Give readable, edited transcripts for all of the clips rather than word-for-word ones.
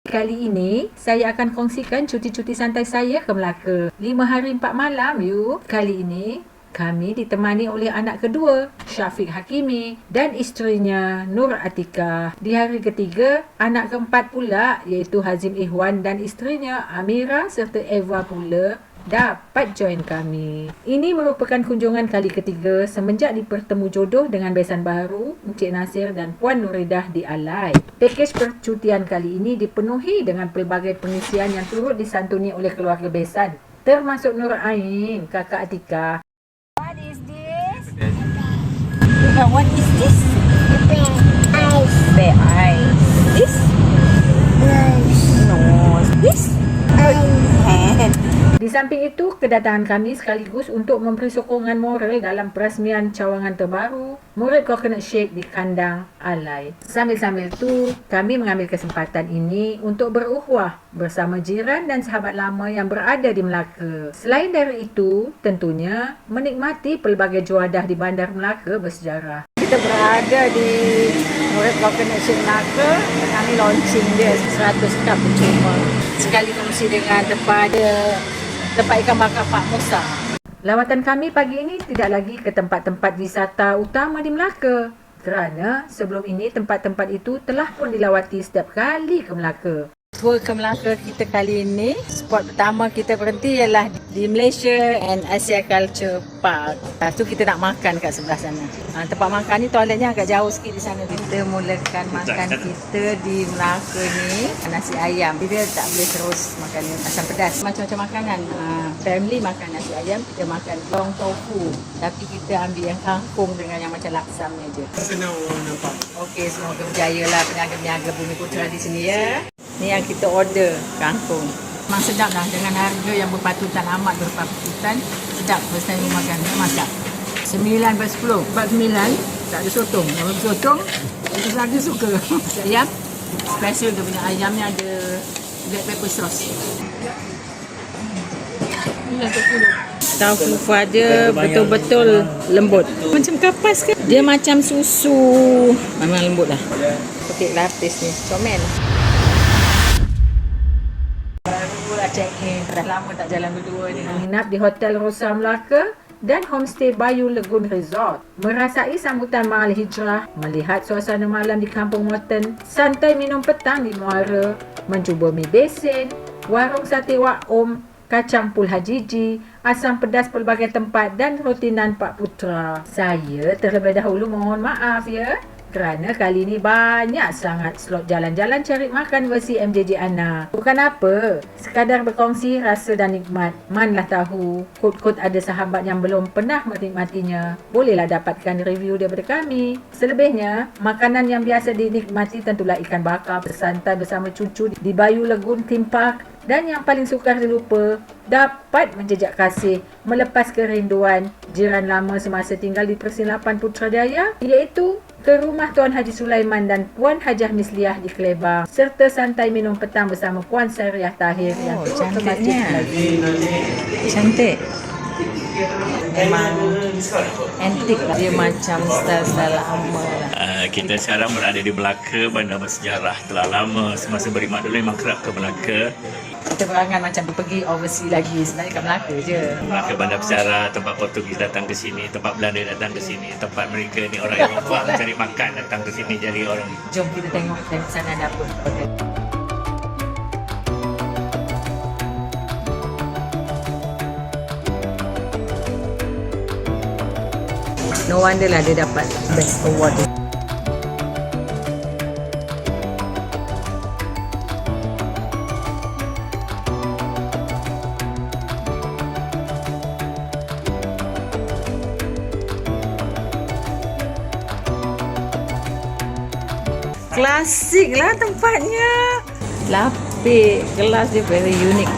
Kali ini, saya akan kongsikan cuti-cuti santai saya ke Melaka. 5 hari 4 malam yuk. Kali ini, kami ditemani oleh anak kedua, Syafiq Hakimi, dan isterinya, Nur Atikah. Di hari ketiga, anak keempat pula, iaitu Hazim Ihwan dan isterinya, Amira serta Eva pula, dapat join kami. Ini merupakan kunjungan kali ketiga semenjak dipertemu jodoh dengan besan baru, Encik Nasir dan Puan Nuridah di Alai. Pakej percutian kali ini dipenuhi dengan pelbagai pengisian yang turut disantuni oleh keluarga besan, termasuk Nur Ain, kakak Atikah. What is this? What is this? Bear eyes. This? Nose. This? Head. Di samping itu, kedatangan kami sekaligus untuk memberi sokongan moral dalam perasmian cawangan terbaru murid coconut shake di kandang Alai. Sambil-sambil itu, kami mengambil kesempatan ini untuk berukhuwah bersama jiran dan sahabat lama yang berada di Melaka. Selain dari itu, tentunya menikmati pelbagai juadah di Bandar Melaka bersejarah. Kita berada di murid coconut shake Melaka. Kami launching dia 100 cup percuma. Sekali kongsi dengan tempat ikan bakar Pak Musa. Lawatan kami pagi ini tidak lagi ke tempat-tempat wisata utama di Melaka, kerana sebelum ini tempat-tempat itu telah pun dilawati setiap kali ke Melaka. Tour ke Melaka kita kali ini, spot pertama kita berhenti ialah di Malaysia and Asia Culture Park. Lepas tu kita nak makan kat sebelah sana. Tempat makan ni toiletnya agak jauh sikit di sana. Kita mulakan makan kita di Melaka ni nasi ayam. Dia tak boleh terus makan asam pedas. Macam-macam makanan. Family makan nasi ayam, kita makan long tofu. Tapi kita ambil yang kangkung dengan yang macam laksam ni je. Senang orang nampak. Okey, semoga berjaya lah peniaga-peniaga Bumi Putra di sini ya. Ni yang kita order, kangkung. Memang sedap lah dengan harga yang berpatutan, amat berpatutan. Sedap first time makan, masak. 9/10. 49, tak ada sotong. Kalau sotong, itu saja suka. Nasi ayam, special dia punya ayam ni ada black pepper sauce. Taufu dia betul-betul lembut. Macam kapas ke? Dia macam susu. Memang lembut lah. Petik lapis ni, comel. Check-in. Dah lama tak jalan berdua ni. Menginap di Hotel Rosa Melaka dan Homestay Bayu Legun Resort. Merasai sambutan Mahal Hijrah, melihat suasana malam di Kampung Moten, santai minum petang di Muara, mencuba mi besin, warung sate Wak Om, kacang pul Hajiji, asam pedas pelbagai tempat dan rotinan Pak Putra. Saya terlebih dahulu mohon maaf ya, kerana kali ini banyak sangat slot jalan-jalan cari makan versi MJJ Ana. Bukan apa, sekadar berkongsi rasa dan nikmat. Manlah tahu, kod-kod ada sahabat yang belum pernah menikmatinya. Bolehlah dapatkan review daripada kami. Selebihnya, makanan yang biasa dinikmati tentulah ikan bakar bersantai bersama cucu di Bayu Legun Theme Park. Dan yang paling sukar dilupa, dapat menjejak kasih, melepas kerinduan jiran lama semasa tinggal di Persilapan Putrajaya, iaitu ke rumah Tuan Haji Sulaiman dan Puan Hajah Misliah di Kelebang, serta santai minum petang bersama Puan Sariah Tahir yang turut ke masjid lagi. Cantik. Memang antik lah. Dia macam style-style lama lah. Kita sekarang berada di Melaka, bandar bersejarah. Telah lama semasa berkhidmat dulu memang kerap ke Melaka. Kita berangan macam pergi overseas lagi. Sebenarnya kat Melaka je. Melaka bandar bersejarah, tempat Portugis datang ke sini, tempat Belanda datang ke sini, tempat mereka ni orang Eropah mencari makan datang ke sini jadi orang. Jom kita tengok sana ada apa. Okay. No wonder lah dia dapat best award. Klasik lah tempatnya. Lapik, kelas dia very unique.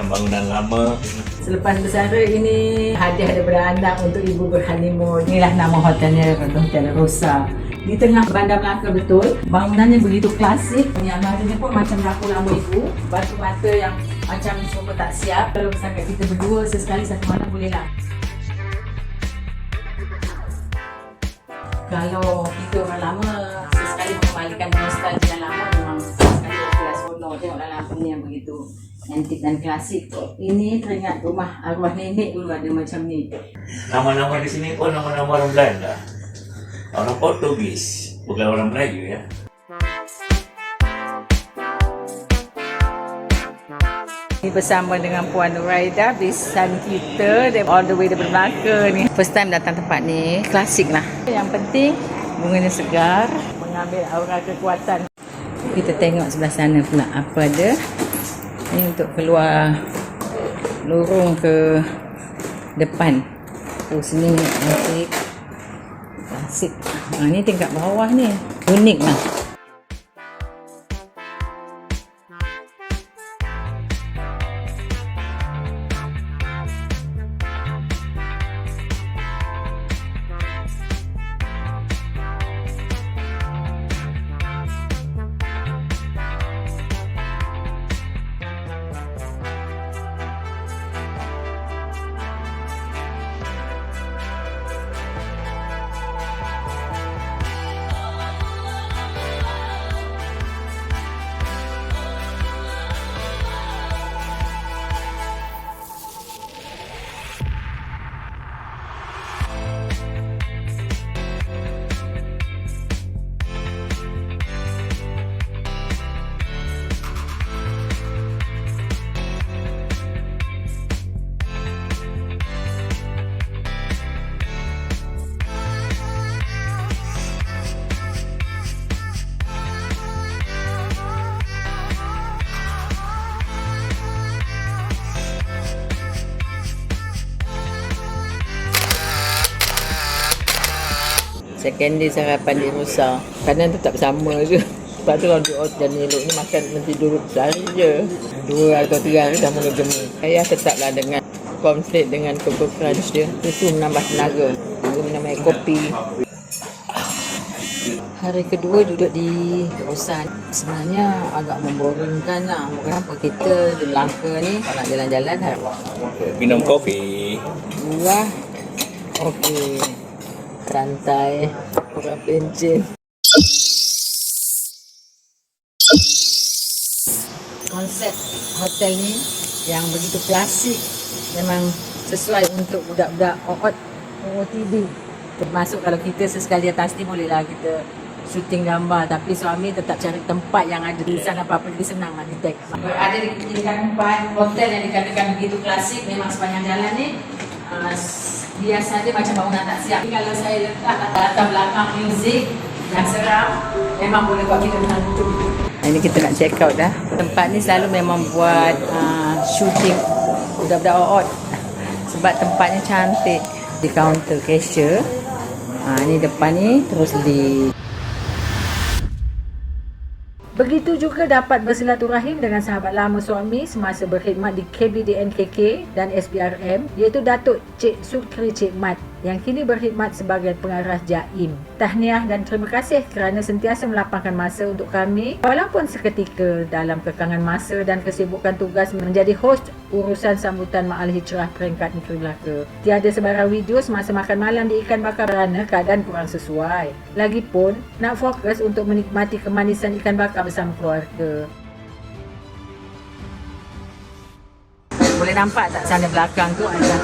Bangunan lama. Selepas bersara ini hadiah daripada anak untuk ibu berhoneymoon. Inilah nama hotelnya, Hotel Rosa. Di tengah bandar Melaka betul. Bangunannya begitu klasik. Yang almarinya pun macam dapur lama ibu. Batu-bata yang macam semua tak siap. Kalau misalkan kita berdua sesekali satu malam boleh lah. Kalau kita orang lama sesekali mengembalikan nostalgia yang lama, memang sesekali kelas seronok tengoklah lampu ni yang begitu antik dan klasik. Ini teringat rumah arwah nenek dulu ada macam ni. Nama-nama di sini pun nama-nama orang Belanda. Orang Portugis, bukan orang Melayu ya. Ini bersama dengan Puan Nuraida, bisan kita all the way daripada Melaka ni. First time datang tempat ni, klasik lah. Yang penting bunganya segar, mengambil aura kekuatan. Kita tengok sebelah sana pula apa ada. Ini untuk keluar lorong ke depan. Oh, sini antik, klasik. Ni tingkat bawah ni, unik lah. Second day sarapan di Rusa. Kanan tetap sama je. Sebab tu kalau duduk dan elok ni makan nanti duduk sehari je. 2 atau 3 hari dah mula gemuk. Saya tetaplah dengan cornflake dengan Cocoa Crunch dia. Itu menambah tenaga. Dia minum air kopi. Hari kedua duduk di Rusa. Sebenarnya agak memboringkan lah. Kenapa kita di Melaka ni kalau nak jalan-jalan Minum kopi. buah. Okey. Santai, kurang pencen. Konsep hotel ni yang begitu klasik memang sesuai untuk budak-budak OOTD. Termasuk kalau kita sesekali atas ni bolehlah kita syuting gambar, tapi suami tetap cari tempat yang ada tulisan apa-apa, jadi senang nak detect. Berada di tingkat 4 hotel yang dikatakan begitu klasik, memang sepanjang jalan ni biasa dia macam bangunan tak siap. Kalau saya letak latar belakang muzik yang seram, memang boleh buat kita hantu. Ini kita nak check out dah. Tempat ni selalu memang buat shooting budak-budak OOT. Sebab tempatnya cantik. Di kaunter cashier. Ni depan ni terus di. Begitu juga dapat bersilaturahim dengan sahabat lama suami semasa berkhidmat di KBDNKK dan SBRM, iaitu Datuk Cik Sukri Cik Mat yang kini berkhidmat sebagai pengarah Jaim. Tahniah dan terima kasih kerana sentiasa melapangkan masa untuk kami walaupun seketika dalam kekangan masa dan kesibukan tugas menjadi host urusan sambutan Ma'al Hijrah peringkat Negeri Melaka. Tiada sebarang video semasa makan malam di Ikan Bakar kerana keadaan kurang sesuai. Lagipun nak fokus untuk menikmati kemanisan ikan bakar bersama keluarga. Boleh nampak tak sana belakang tu ada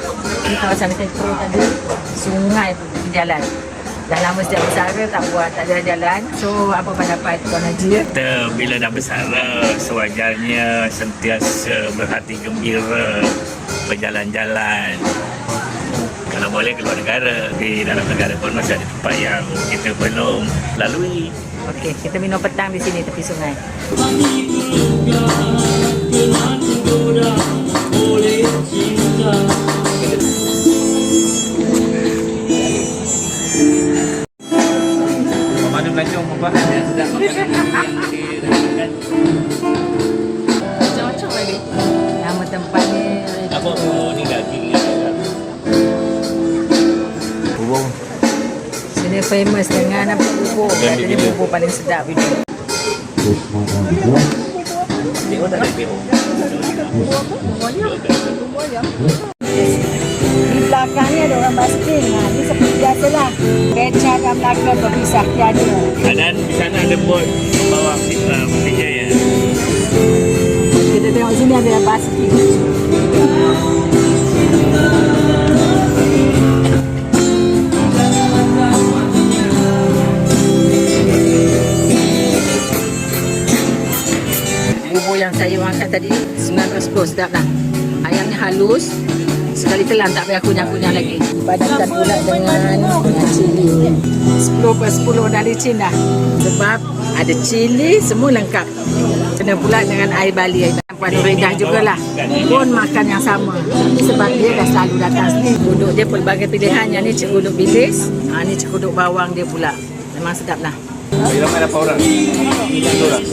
di kawasan Metro tadi, sungai pun di jalan. Dah lama sejak bersara tak buat, tak ada jalan. So apa pendapat Tuan Haji? Kita bila dah bersara, sewajarnya sentiasa berhati gembira berjalan-jalan. Kalau boleh keluar negara, di dalam negara pun masih ada tempat yang kita belum lalui. Okey, kita minum petang di sini tepi sungai. Mana belajar membahas yang sedang makanan yang Macam-macam lagi. Nama tempat ni apa ni daging ni. Bubung. sini famous dengan apa bubur. Katanya bubur paling sedap ini. PO tak ada PO. Di belakang ni ada orang basking. Ni seperti biasalah. Beca dan Melaka berpisah tiada. Dan di sana ada bot bawah Vijaya. Kita tengok sini ada basking. Bubur yang saya makan tadi 910, sedap lah. Ayamnya halus, sekali telan tak payah kunyah-kunyah lagi. Padatkan pula dengan cili. 10/10 dah licin dah. Sebab ada cili, semua lengkap. Kena pula dengan air bali. Puan Nuridah jugalah pun makan yang sama. Sebab dia dah selalu datang sini. Cekuduk dia pelbagai pilihan. Yang ni cekuduk bilis, ni cekuduk bawang dia pula. Memang sedap lah. Ramai berapa orang? 1 orang.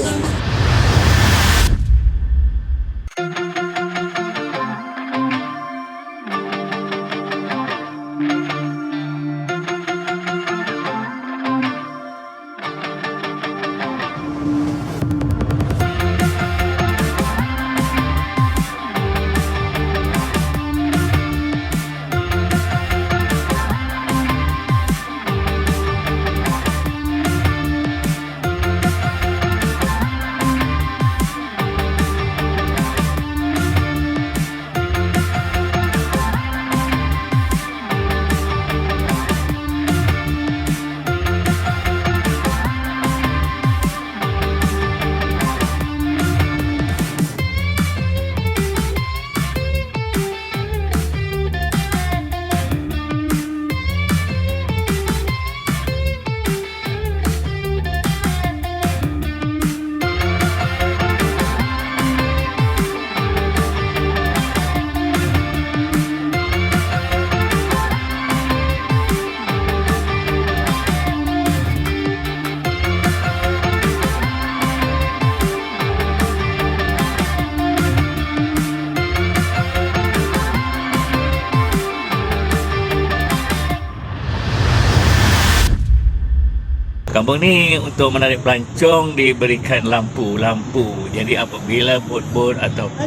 Kampung ni untuk menarik pelancong diberikan lampu-lampu. Jadi apabila bot-bot ataupun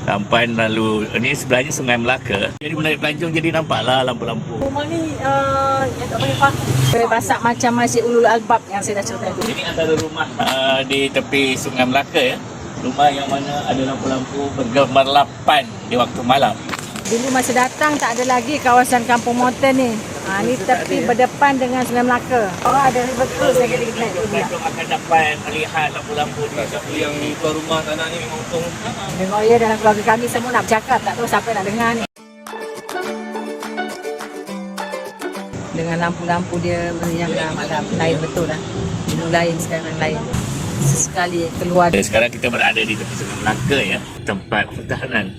sampan lalu, ini sebelahnya Sungai Melaka, jadi menarik pelancong jadi nampaklah lampu-lampu. Rumah ni yang tak boleh pakai. Basak macam Masjid Ulul Albab yang saya dah cerita tu. Ini antara rumah di tepi Sungai Melaka ya. Rumah yang mana ada lampu-lampu bergemerlapan di waktu malam. Dulu masa datang tak ada lagi kawasan Kampung Moten ni. Ni tepi berdepan dengan Sungai Melaka. Oh, ada river cruise lagi kita naik. Pelancong akan dapat melihat lampu-lampu di Yang tuan rumah tanah ni memang untung. Memang ya, dalam keluarga kami semua nak bercakap, tak tahu siapa nak dengar ni. Dengan lampu-lampu dia yang malam lain betul lah. Dulu lain, sekarang lain. Sesekali keluar. Sekarang kita berada di tepi Sungai Melaka ya, tempat pertahanan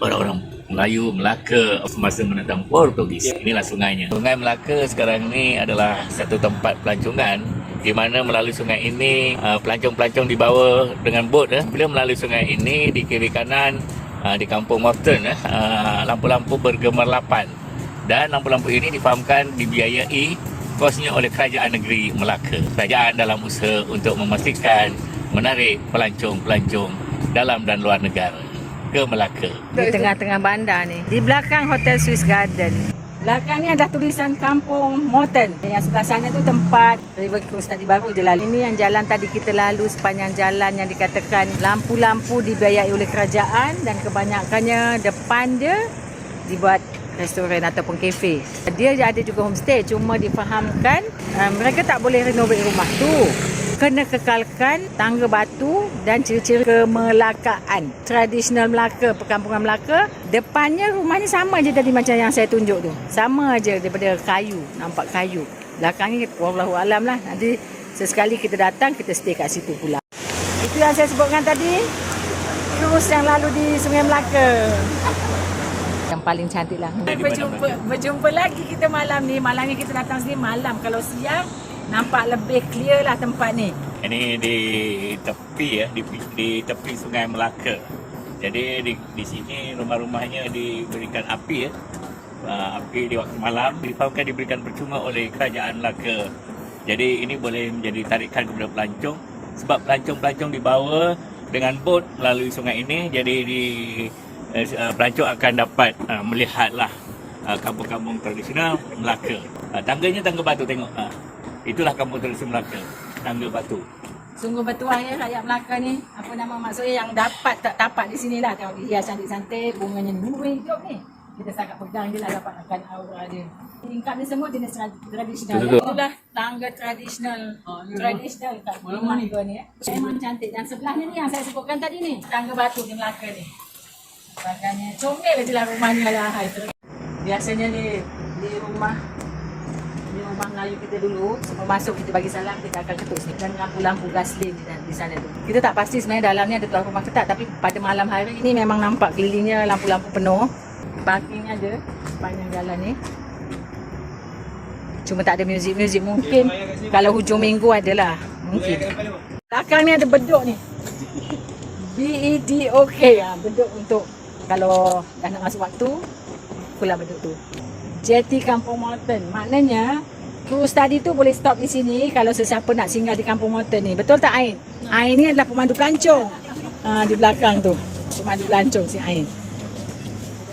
orang-orang Melayu Melaka semasa menentang Portugis. Inilah sungainya. Sungai Melaka sekarang ni adalah satu tempat pelancongan di mana melalui sungai ini pelancong-pelancong dibawa dengan bot. Bila melalui sungai ini di kiri kanan di Kampung Moten lampu-lampu bergemerlapan dan lampu-lampu ini difahamkan dibiayai kosnya oleh Kerajaan Negeri Melaka. Kerajaan dalam usaha untuk memastikan menarik pelancong-pelancong dalam dan luar negara ke Melaka. Di tengah-tengah bandar ni. Di belakang Hotel Swiss Garden. Belakang ni ada tulisan Kampung Moten. Yang sebelah sana tu tempat river cruise tadi baru je lalu. Ini yang jalan tadi kita lalu sepanjang jalan yang dikatakan lampu-lampu dibiayai oleh kerajaan dan kebanyakannya depan dia dibuat restoran ataupun kafe. Dia ada juga homestay, cuma difahamkan mereka tak boleh renovate rumah tu. Kena kekalkan tangga batu dan ciri-ciri kemelakaan. Tradisional Melaka, perkampungan Melaka. Depannya rumah ni sama je tadi macam yang saya tunjuk tu. Sama je daripada kayu, nampak kayu. Belakang ni wallahualam lah. Nanti sesekali kita datang, kita stay kat situ pula. Itu yang saya sebutkan tadi. Cruise yang lalu di Sungai Melaka. Yang paling cantik lah. Berjumpa lagi kita malam ni. Malam ni kita datang sini malam. Kalau siang, nampak lebih clear lah tempat ni. Ini di tepi ya, di tepi Sungai Melaka. Jadi di sini rumah-rumahnya diberikan api ya. Api di waktu malam difahamkan diberikan percuma oleh Kerajaan Melaka. Jadi ini boleh menjadi tarikan kepada pelancong sebab pelancong-pelancong dibawa dengan bot melalui sungai ini. Jadi pelancong akan dapat melihatlah kampung-kampung tradisional Melaka. Tangganya tangga batu, tengok. Itulah kampung tradisional Melaka, tangga batu. Sungguh bertuah ya rakyat Melaka ni. Apa nama maksudnya yang dapat tak tapak di sini lah. Tengok dia cantik-cantik, bunganya dua hidup ni. Kita sangat pegang dia lah dapat akan aura dia. Tingkap ni semua jenis tradisional. Betul. Itulah tangga tradisional. Tradisional kat Melaka ni. Memang cantik. Dan sebelahnya ni yang saya sebutkan tadi ni. Tangga batu di Melaka ni. Makanya comel je lah rumahnya lah. Biasanya di rumah Melayu kita dulu, sebelum masuk kita bagi salam, kita akan ketuk sini dan lampu-lampu gaslin di sana tu. Kita tak pasti sebenarnya dalamnya ada tuan rumah ke tak, tapi pada malam hari ini memang nampak kelilingnya lampu-lampu penuh. Parking ada sepanjang jalan ni. Cuma tak ada muzik-muzik, mungkin kalau hujung minggu adalah mungkin. Belakang ni ada beduk ni. BEDOK, beduk untuk kalau dah nak masuk waktu, pulang beduk tu. Jeti Kampung Mountain, maknanya cruise tadi tu boleh stop di sini kalau sesiapa nak singgah di Kampung Mountain ni. Betul tak Ain? Ain ni adalah pemandu pelancong. Di belakang tu, pemandu pelancong si Ain.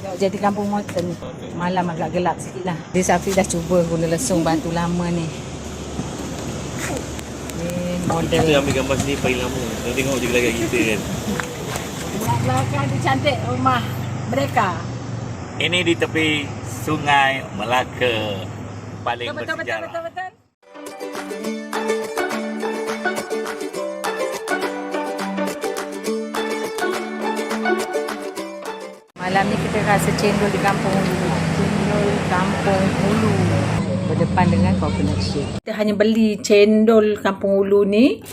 Tengok Jeti Kampung Mountain. Malam agak gelap sikit lah. Dia Safi dah cuba guna lesung batu lama ni. Ni model. Kita ambil gambar sini paling lama. Kita tengok je dekat kita kan. Belakang tu cantik rumah mereka. Ini di tepi Sungai Melaka, paling bersejarah. Betul. Malam ni kita rasa cendol di Kampung Hulu. Cendol Kampung Hulu berdepan dengan Coconut Shake. Kita hanya beli cendol Kampung Hulu ni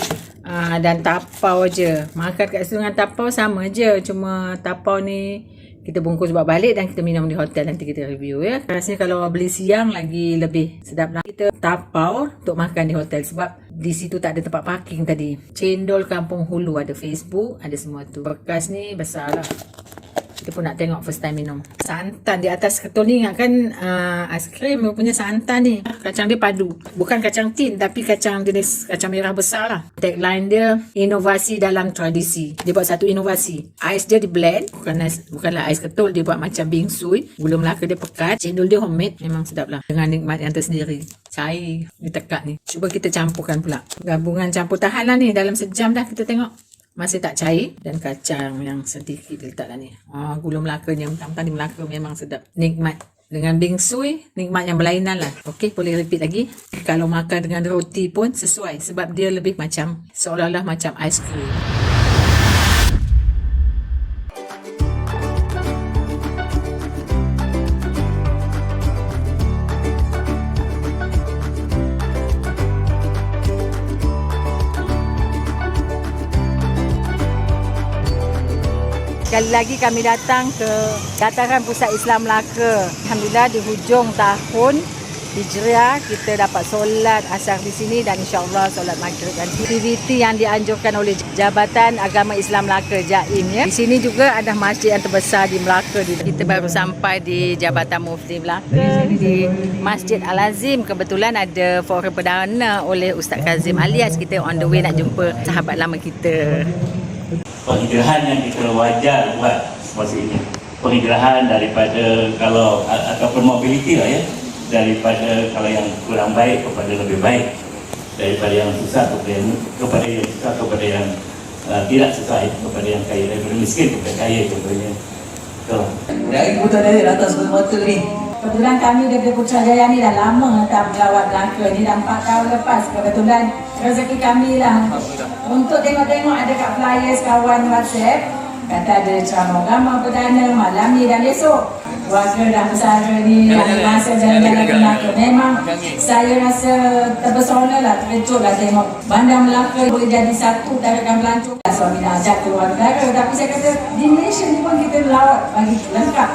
dan tapau je. Makan kat situ dengan tapau sama je. Cuma tapau ni kita bungkus bawa balik dan kita minum di hotel. Nanti kita review ya. Rasanya kalau beli siang lagi lebih sedap lah. Kita tapau untuk makan di hotel sebab di situ tak ada tempat parking tadi. Cendol Kampung Hulu ada Facebook, ada semua tu. Bekas ni besar lah. Kita pun nak tengok first time minum. Santan di atas ketul ni ingatkan aiskrim punya santan ni. Kacang dia padu. Bukan kacang tin tapi kacang jenis kacang merah besar lah. Tagline dia inovasi dalam tradisi. Dia buat satu inovasi. Ais dia di blend. Bukanlah ais ketul. Dia buat macam bingsui. Gula Melaka dia pekat. Cendol dia homemade. Memang sedap lah. Dengan nikmat yang tersendiri. Cair ditekak ni. Cuba kita campurkan pula. Gabungan campur tahan lah ni. Dalam sejam dah kita tengok. Masih tak cair dan kacang yang sedikit letaklah ni. Gula Melakanya mentang-mentang di Melaka memang sedap. Nikmat. Dengan bingsui, nikmat yang berlainan lah. Okey, boleh repeat lagi. Kalau makan dengan roti pun sesuai sebab dia lebih macam seolah-olah macam aiskrim. Sekali lagi kami datang ke Dataran Pusat Islam Melaka. Alhamdulillah di hujung tahun Hijriah kita dapat solat asar di sini dan insya-Allah solat maghrib dan aktiviti yang dianjurkan oleh Jabatan Agama Islam Melaka JAIM ya. Di sini juga ada masjid yang terbesar di Melaka. Kita baru sampai di Jabatan Mufti Melaka di Masjid Al-Azim. Kebetulan ada forum perdana oleh Ustaz Kazim alias kita on the way nak jumpa sahabat lama kita. Penghijrahan yang kita wajar buat masa ini. Penghijrahan daripada kalau ataupun mobility lah ya. Daripada kalau yang kurang baik kepada lebih baik. Daripada yang susah kepada yang susah kepada yang tidak susah, kepada yang kaya, daripada miskin kepada kaya contohnya. Dari Putrajaya atas mata ni. Kebetulan kami dari Putrajaya ni dah lama tak melawat Melaka ni, dah 4 tahun lepas. Kebetulan rezeki kami lah untuk tengok-tengok ada kat flyers kawan WhatsApp kata ada ceramah agama perdana malam ni dan besok. Warga dah bersara ni ambil masa jalan-jalan ke Melaka. Memang saya rasa terpesona lah, terkejut lah tengok Bandar Melaka boleh jadi satu tarikan pelancong. Suami dah ajak keluar negara, tapi saya kata di Malaysia ni pun kita lawat bagi lengkap.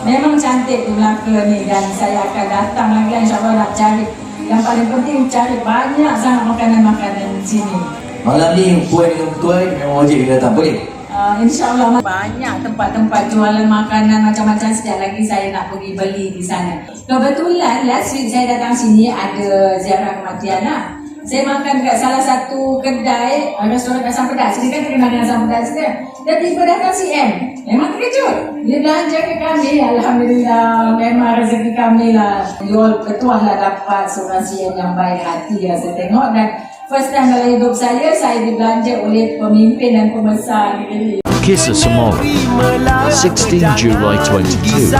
Memang cantik di Melaka ni dan saya akan datang lagi insyaAllah nak cari. Yang paling penting cari banyak sangat makanan-makanan di sini. Malam ni puan dengan ketua memang wajib kita datang, boleh? InsyaAllah banyak tempat-tempat jualan makanan macam-macam. Sekejap lagi saya nak pergi beli di sana. Kebetulan last week saya datang sini ada ziarah kematian lah. Saya makan kat salah satu kedai restoran asam pedas. Sini kan terkenal dengan asam pedas dia. Dia tiba datang CM. Memang terkejut. Dia belanja ke kami. Alhamdulillah. Memang rezeki kami lah. Yol ketua lah dapat seorang CM yang baik hati. Saya tengok dan first time dalam hidup saya dibelanja oleh pemimpin dan pembesar negeri. Kisah Samoa, 16 July 22,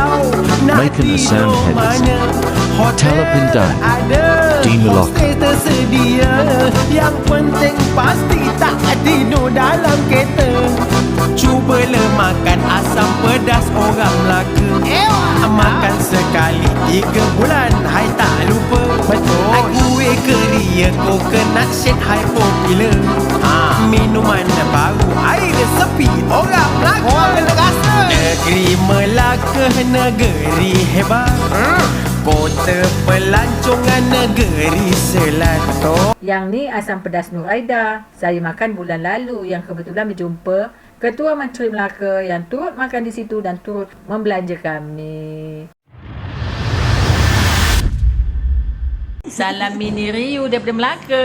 Makan Asam Pedas, Talapindan, di Melaka. Tersedia, yang penting pasti tak tidur dalam kereta. Cubalah makan asam pedas orang Melaka. Makan sekali 3 bulan, hai tak lupa. Betul. Kuih keria, coconut shake, hai popular. Minuman baru, air sepi, orang Melaka. Orang kena rasa. Negeri Melaka, negeri hebat. Kota pelancongan negeri selatan. Yang ni asam pedas Nur Aida. Saya makan bulan lalu yang kebetulan berjumpa Ketua Menteri Melaka yang turut makan di situ dan turut membelanja kami. Salam mini Riu daripada Melaka.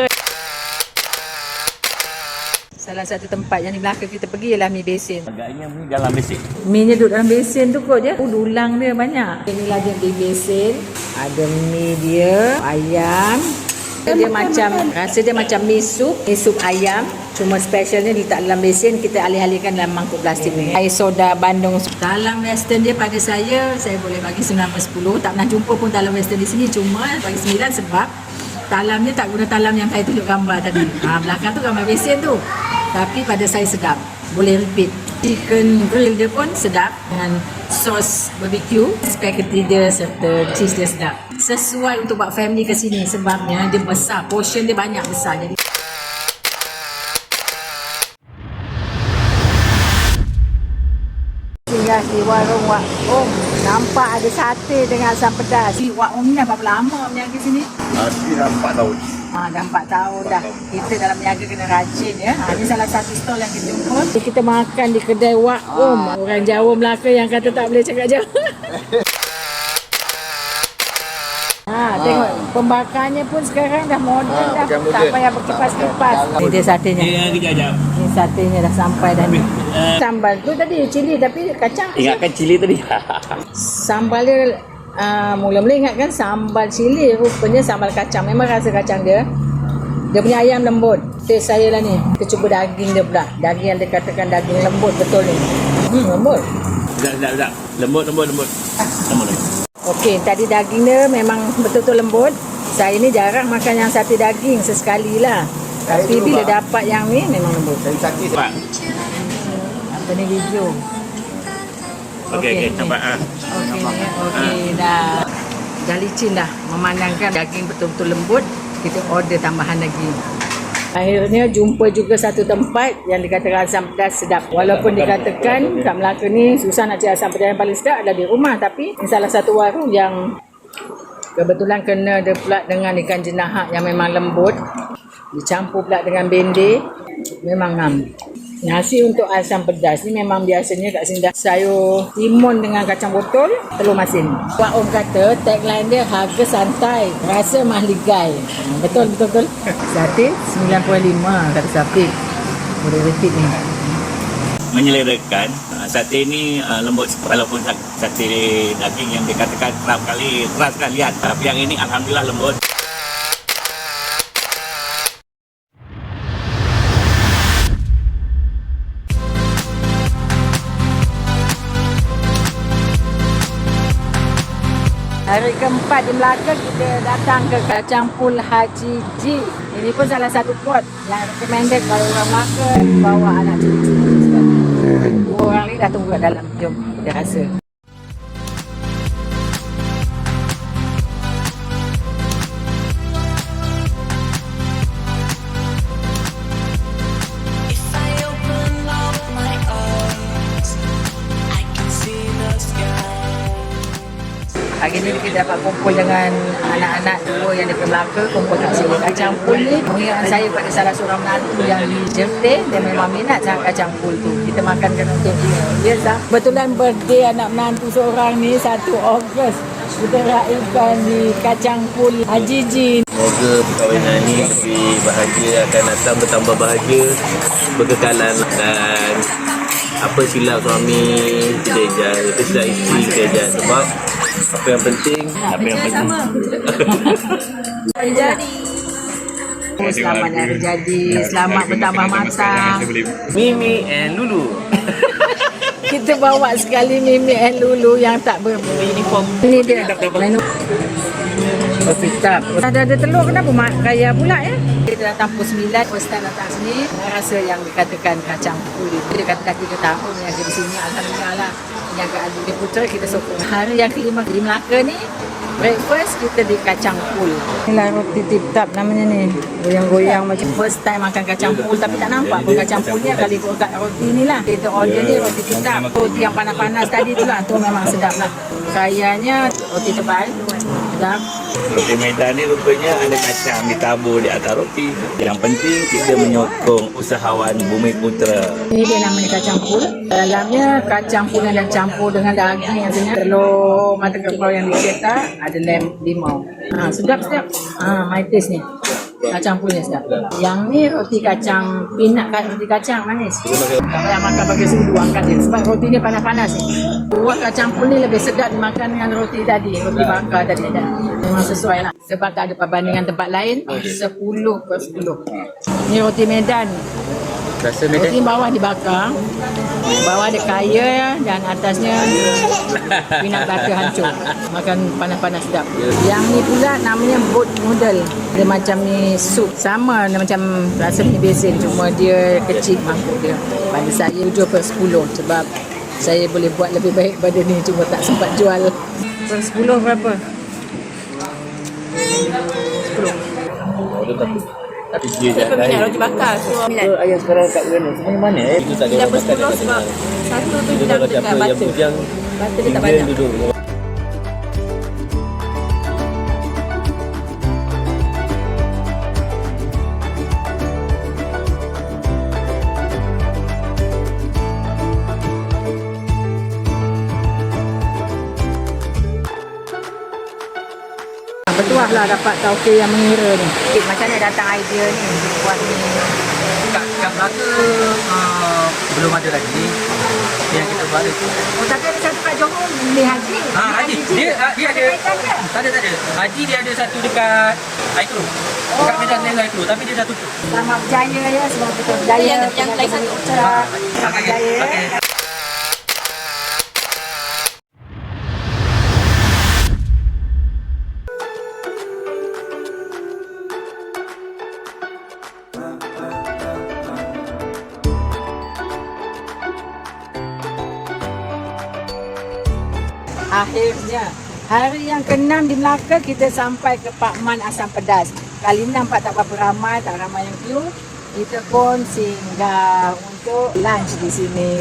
Salah satu tempat yang di Melaka kita pergi ialah Mi Besin. Agaknya ni dalam basic. Mi nya duduk dalam besen tu kot je. Dulang dia banyak. Inilah dia di besen. Ada mi dia, ayam. Dia macam, rasa dia macam mi sup ayam. Cuma specialnya letak dalam besen, kita alih-alihkan dalam mangkuk plastik ni. Air soda Bandung. Talam western dia pada saya boleh bagi 9/10. Tak pernah jumpa pun talam western di sini. Cuma bagi 9 sebab talamnya tak guna talam yang saya tunjuk gambar tadi. Belakang tu gambar besen tu. Tapi pada saya sedap. Boleh repeat. Chicken grill dia pun sedap dengan sos barbecue, spaghetti dia serta cheese dia sedap. Sesuai untuk buat family ke sini sebabnya dia besar, portion dia banyak besar. Jadi singgah di warung Wak Om, nampak ada sate dengan asam pedas. Wak Om ni dah berapa lama berniaga sini? Dah 4 tahun. Dah 4 tahun dah. Kita dalam niaga kena rajin ya. Ini salah satu stall yang kita jumpa. Kita makan di kedai Wak Om. Orang Jawa Melaka yang kata tak boleh cakap Jawa. Tengok pembakarnya pun sekarang dah moden dah. Tak payah berkipas-kipas. Ini dia satenya. Kejap. Ini satenya dah sampai dah ni. Sambal tu tadi cili tapi kacang. Ingatkan cili tadi. Sambal dia mula-mula ingatkan sambal cili, rupanya sambal kacang. Memang rasa kacang dia. Dia punya ayam lembut. Taste saya lah ni. Kita cuba daging dia pula. Daging yang dikatakan daging lembut betul ni. Lembut. Sekejap. Lembut. Lembut. Okey, tadi daging dia memang betul-betul lembut. Saya ni jarang makan yang sate daging, sesekali lah. Tapi bila dapat yang ni memang lembut. Pak. Apa ni hijau? Okey, nampak Okey, dah licin dah. Memandangkan daging betul-betul lembut, kita order tambahan lagi. Akhirnya jumpa juga satu tempat yang dikatakan asam pedas sedap. Walaupun dikatakan kat Melaka ni susah nak cari asam pedas yang paling sedap adalah di rumah. Tapi ini salah satu warung yang kebetulan kena dia pula dengan ikan jenahak yang memang lembut. Dicampur pula dengan bende. Memang ngam. Nasi untuk asam pedas ni memang biasanya kat sini dah sayur timun dengan kacang botol, telur masin. Wak Om kata tagline dia harga santai, rasa mahligai. Betul. Sate 95 kata Syafiq. Boleh repeat ni. Menyelerakan. Sate ni lembut walaupun sate daging yang dikatakan keras kali lihat. Tapi yang ini alhamdulillah lembut. Hari keempat di Melaka kita datang ke Kacang Pul Haji Ji. Ini pun salah satu spot yang recommended kalau orang Melaka bawa anak cucu. Dua orang ni dah tunggu kat dalam. Jom kita rasa. Hari ni kita dapat kumpul dengan anak-anak dua yang dari Melaka, kumpul kat sini. Kacang pul ni mengingatkan saya pada salah seorang menantu yang di Jepte. Dia memang minat sangat kacang pul tu. Kita makankan untuk dia. Biasa. Kebetulan birthday anak menantu seorang ni 1 Ogos. Kita raikan di kacang pul Haji Jin. Semoga perkahwinan ni lebih bahagia, akan datang bertambah bahagia, berkekalan, dan apa silap suami kita ejar, apa silap isteri kita ejar, sebab apa yang penting Selamat hari jadi, selamat bertambah matang. Mimi and Lulu. Kita bawa sekali Mimi and Lulu yang tak beruniform. Ini dia menu. Tetap. Ada telur, kenapa mak kaya pula ya? Kita datang pukul 9, Ustaz datang sini. Saya rasa yang dikatakan kacang pul itu dia kata 3 tahun yang ada di sini, alhamdulillah lah. Yang ke adik dia putra kita sokong. Hari yang kelima di Melaka ni, breakfast kita di kacang pul. Inilah roti tip-tap namanya ni. Goyang-goyang macam first time makan kacang pul tapi tak nampak pun kacang pulnya kali kat roti ni lah. Kita order ni roti tip-tap. Roti yang panas-panas tadi tu lah. Tu memang sedap lah. Kayanya roti tebal. Sedap. Roti Medan ni rupanya ada kacang ditabur di atas roti. Yang penting kita menyokong usahawan Bumi Putra. Ini dia namanya kacang pul. Dalamnya kacang pul yang campur dengan daging yang senyap. Telur mata kerbau yang dicetak. Ada limau. Sedap-sedap. My taste ni. Kacang pulnya sedap. Yang ni roti kacang peanut, roti kacang manis. Tak payah makan pakai sudu, angkat dia. Sebab roti ni panas-panas ni. Buat kacang pul ni lebih sedap dimakan dengan roti tadi. Roti bakar tadi. Memang sesuai lah. Sebab tak ada perbandingan tempat lain. 10/10. Ni roti Medan. Roti bawah dibakar. Bawah ada kaya dan atasnya peanut butter hancur. Makan panas-panas sedap. Yang ni pula namanya boat noodle. Dia macam ni sup. Sama macam rasa mi besin. Cuma dia kecil mangkuk dia. Pada saya 7/10 sebab saya boleh buat lebih baik pada ni. Cuma tak sempat jual. 10 berapa? 10. Tapi dia Saya peminat roti bakar. So, ayah sekarang kat mana? Semuanya mana? Itu tak ada orang makan kat sana. sebab satu tu Kita bilang kalau dekat siapa yang butter. bujang, Butter dia tak dia banyak. duduk. Bertuah lah dapat tauke yang mengira ni. Macam mana datang idea ni buat ni? Kat Melaka belum ada lagi yang kita buat itu. Oh, tapi ada satu kat Johor beli haji. Haji dia ada tak ada. Haji dia ada satu dekat Aikro. Dekat Medan dengan Aikro tapi dia dah tutup. Selamat berjaya ya, semoga kita berjaya. Yang lain satu. Selamat berjaya. Akhirnya, hari yang ke-6 di Melaka kita sampai ke Pak Man Asam Pedas. Kali ni nampak tak berapa ramai, tak ramai yang queue. Kita pun singgah untuk lunch di sini.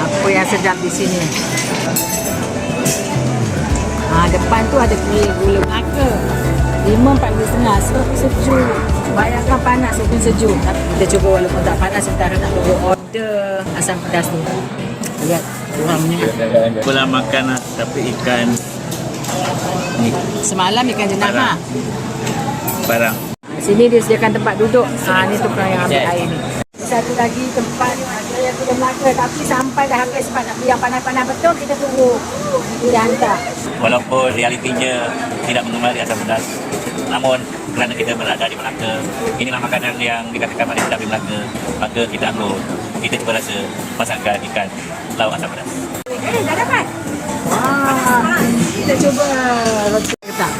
Apa yang sedap di sini? Depan tu ada kuih gula Melaka. 5-4.5 sejuk. Bayangkan panas itu sejuk. Tapi kita cuba walaupun tak panas, sementara nak tunggu order asam pedas ni. Lihat kurangnya. Pola makan lah, tapi ikan ni Semalam ikan jenama. barang. Sini dia sediakan tempat duduk. Ni tukang yang ambil air ni. Satu lagi tempat yang kita Melaka, tapi sampai dah habis sebab nak yang panas-panas betul, kita tunggu dia hantar. Walaupun realitinya tidak mengemari asam pedas, namun kerana kita berada di Melaka, inilah makanan yang dikatakan paling sedap di Melaka, maka kita anggur. Kita cuba rasa masakan ikan lauk asam pedas. Dah dapat? Kita cuba roti ketak.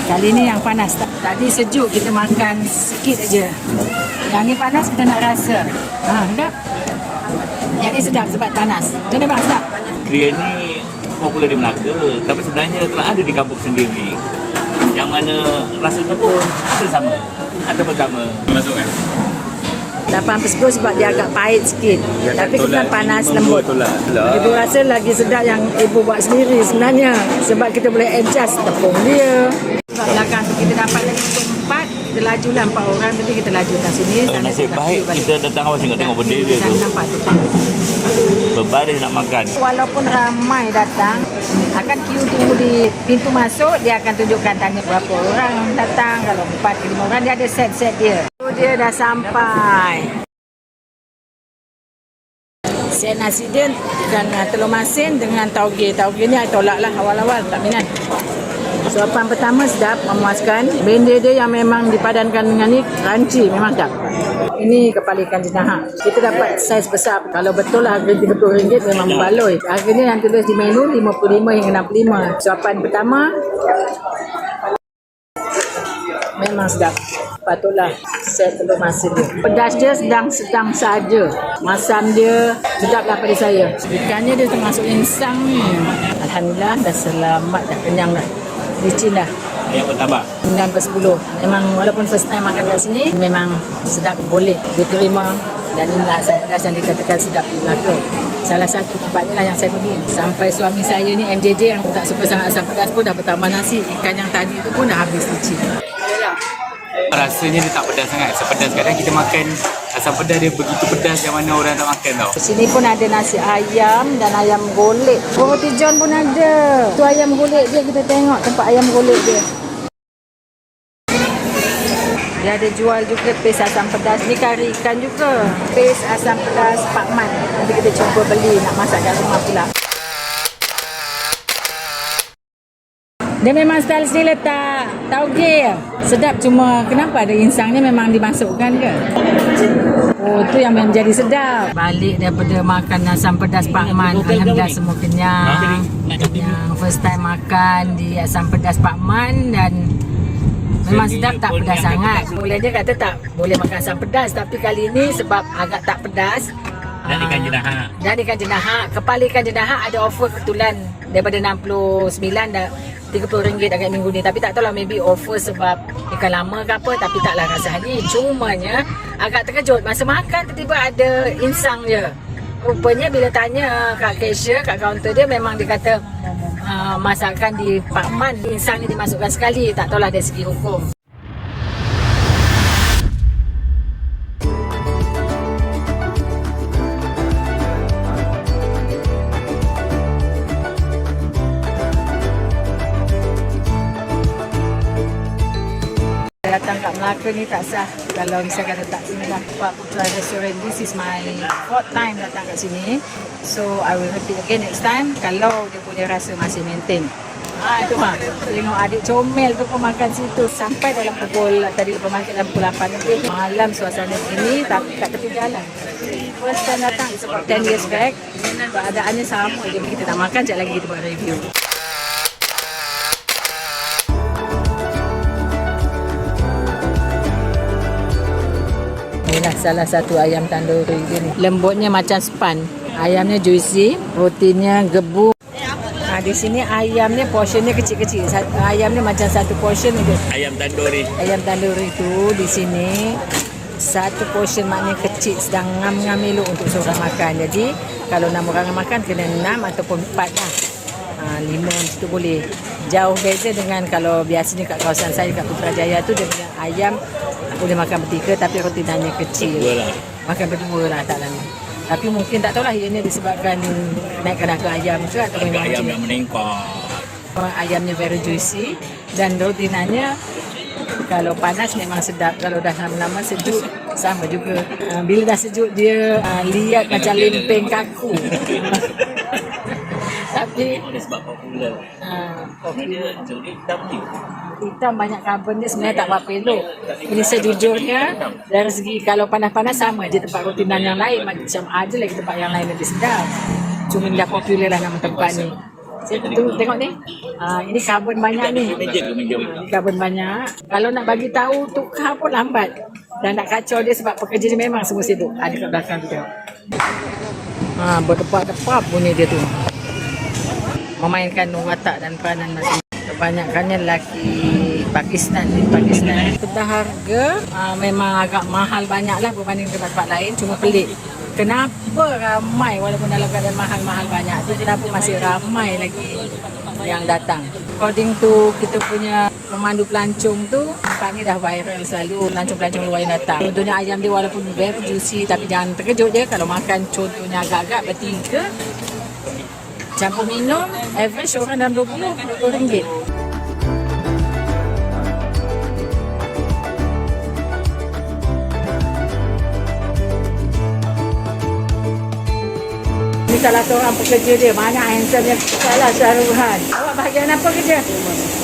Kali ni yang panas. Tadi sejuk, kita makan sikit aja. Yang ni panas, kita nak rasa. Sedap. Yang ni sedap sebab panas. Macam mana bang, sedap? Kria ni popular di Melaka, tapi sebenarnya telah ada di kampung sendiri. Yang mana rasanya pun ada sama, ada bersama. Masukkan. 8/10 sebab dia agak pahit sikit. Tapi kita panas lembut. Ibu rasa lagi sedap yang ibu buat sendiri sebenarnya. Sebab kita boleh adjust tepung dia. Sebab belakang tu kita dapat lagi 4 kita laju lah 4 orang tadi kita laju kat sini. Nasib baik kita datang awal tengok benda dia tu. Nampak tu. Berbaris nak makan. Walaupun ramai datang, akan queue tunggu di pintu masuk, dia akan tunjukkan tanya berapa orang datang. Kalau 4 ke 5 orang, dia ada set-set dia. So, dia dah sampai. Set nasi dia ikan telur masin dengan tauge. Tauge ni I tolak lah awal-awal, tak minat. Suapan pertama sedap, memuaskan. Benda dia yang memang dipadankan dengan ni crunchy, memang sedap. Ini kepala ikan jenahak. Kita dapat saiz besar. Kalau betul lah harga RM30 memang berbaloi. Harga ni yang tulis di menu 55 hingga 65. Suapan pertama memang sedap. Patutlah set telur masin dia. Pedas dia sedang-sedang saja. Masam dia sedaplah pada saya. Ikannya dia termasuk insang ni. Alhamdulillah dah selamat, dah kenyang dah. Licin dah. Yang pertama 9/10. Memang walaupun first time makan kat sini, memang sedap, boleh diterima. Dan inilah asam pedas yang dikatakan sedap di Melaka. Salah satu tempatnya lah yang saya pergi. Sampai suami saya ni MJJ yang tak suka sangat asam pedas pun dah bertambah nasi. Ikan yang tadi tu pun dah habis licin. Rasanya dia tak pedas sangat. Sepedas kadang kita makan asam pedas dia begitu pedas yang mana orang tak makan tau. Di sini pun ada nasi ayam dan ayam golek. Roti john pun ada. Tu ayam golek dia, kita tengok tempat ayam golek dia. Dia ada jual juga paste asam pedas. Ni kari ikan juga. Paste asam pedas Pak Man. Nanti kita cuba beli nak masak kat rumah pula. Dia memang style sini letak tauge. Sedap, cuma kenapa ada insangnya memang dimasukkan ke? Oh, tu yang menjadi sedap. Balik daripada makan asam pedas Pak Man, alhamdulillah semua kenyang. Yang first time makan di asam pedas Pak Man dan memang sedap, tak pedas sangat. Mula dia kata tak boleh makan asam pedas, tapi kali ini sebab agak tak pedas. dan ikan jenahak. Dan ikan jenahak. Kepala ikan jenahak ada offer kebetulan daripada 69 dah RM30 agak minggu ni. Tapi tak tahulah, maybe offer sebab ikan lama ke apa. Tapi taklah rasa ni. Cumanya agak terkejut. Masa makan tiba-tiba ada insang je. Rupanya bila tanya kat cashier, kat kaunter dia, memang dia kata masakan di Pak Man, insang ni dimasukkan sekali. Tak tahulah dari segi hukum. Datang kat Melaka ni tak sah kalau misalkan letak sini lah. Pak Putra Restaurant, this is my 4th time datang kat sini. So I will repeat again next time kalau dia punya rasa masih maintain. Itu tengok adik comel tu pun makan situ sampai dalam pukul, tadi pemakan dalam pukul 8 lebih. Malam suasana ini tapi kat tepi jalan. First time datang sebab 10 years back. Keadaannya sama je. Kita nak makan, sekejap lagi kita buat review. Inilah salah satu ayam tanduri dia ni. Lembutnya macam span. Ayamnya juicy, rotinya gebu. Di sini ayamnya portionnya kecil-kecil. Ayamnya macam satu portion je. Ayam tanduri. Ayam tanduri tu di sini satu portion maknanya kecil, sedang ngam-ngam elok untuk seorang makan. Jadi kalau 6 orang makan kena 6 ataupun 4 lah. 5 macam tu boleh. Jauh beza dengan kalau biasanya kat kawasan saya kat Putrajaya tu dia punya ayam boleh makan bertiga tapi rotinanya kecil. Makan berdua lah tak lama. Tapi mungkin tak tahulah ianya disebabkan naikkan harga ayam ke atau memang ayam yang meningkat. Ayamnya very juicy dan rotinanya kalau panas memang sedap. Kalau dah lama-lama sejuk sama juga. Bila dah sejuk dia liat macam lempeng kaku. Tapi sebab popular. Popular hitam ni. Hitam banyak karbon dia sebenarnya tak apa-apa elok. Ini sejujurnya dari segi kalau panas-panas sama je tempat rotinan yang lain. Macam ada lagi tempat yang lain lebih sedap. Cuma dah popular lah nama tempat ni. Saya tengok ni. Ini karbon banyak ni. Karbon banyak. Kalau nak bagi tahu tukar pun lambat. Dan nak kacau dia sebab pekerja dia memang semua sibuk. Ada kat belakang tu tengok. Berdepak-depak bunyi dia tu. Memainkan watak dan peranan masing-masing. Kebanyakannya lelaki Pakistan. Tentang harga memang agak mahal banyak lah berbanding tempat-tempat lain. Cuma pelik. Kenapa ramai walaupun dalam keadaan mahal-mahal banyak tu, kenapa masih ramai lagi yang datang? According to kita punya pemandu pelancong tu, tempat ni dah viral selalu. Pelancong-pelancong luar yang datang. Contohnya ayam dia walaupun very juicy, tapi jangan terkejut je kalau makan contohnya agak-agak bertiga. Campur minum, average orang dalam RM20. Ni salah seorang pekerja dia, mana handsome-nya. Salah Syaruhan. Awak bahagian apa kerja?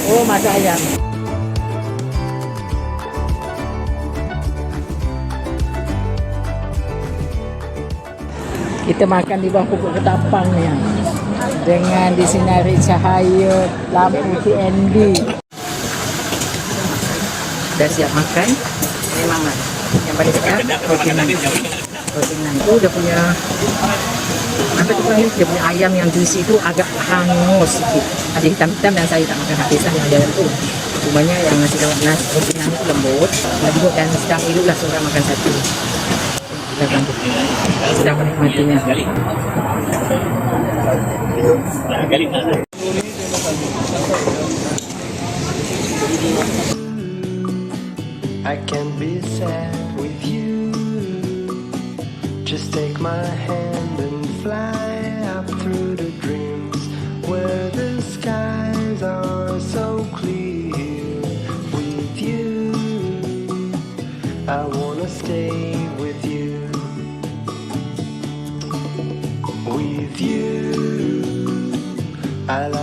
Oh, masak ayam. Kita makan di bawah pokok ketapang ni. Dengan disinari cahaya lampu TNB. Dah siap makan. Memanglah yang paling sedap protein. Protein tu dia punya apa tu panggil, dia punya ayam yang juicy tu agak hangus sikit. Ada hitam-hitam dan saya tak makan habis lah yang ada tu. Cumanya yang nasi protein tu lembut, lembut dan sedap, eloklah seorang makan satu. Kita bantu. Sedap menikmatinya. I can be sad with you. Just take my hand and fly up through the dreams where the skies are so clear. With you, I wanna stay with you. With you, I like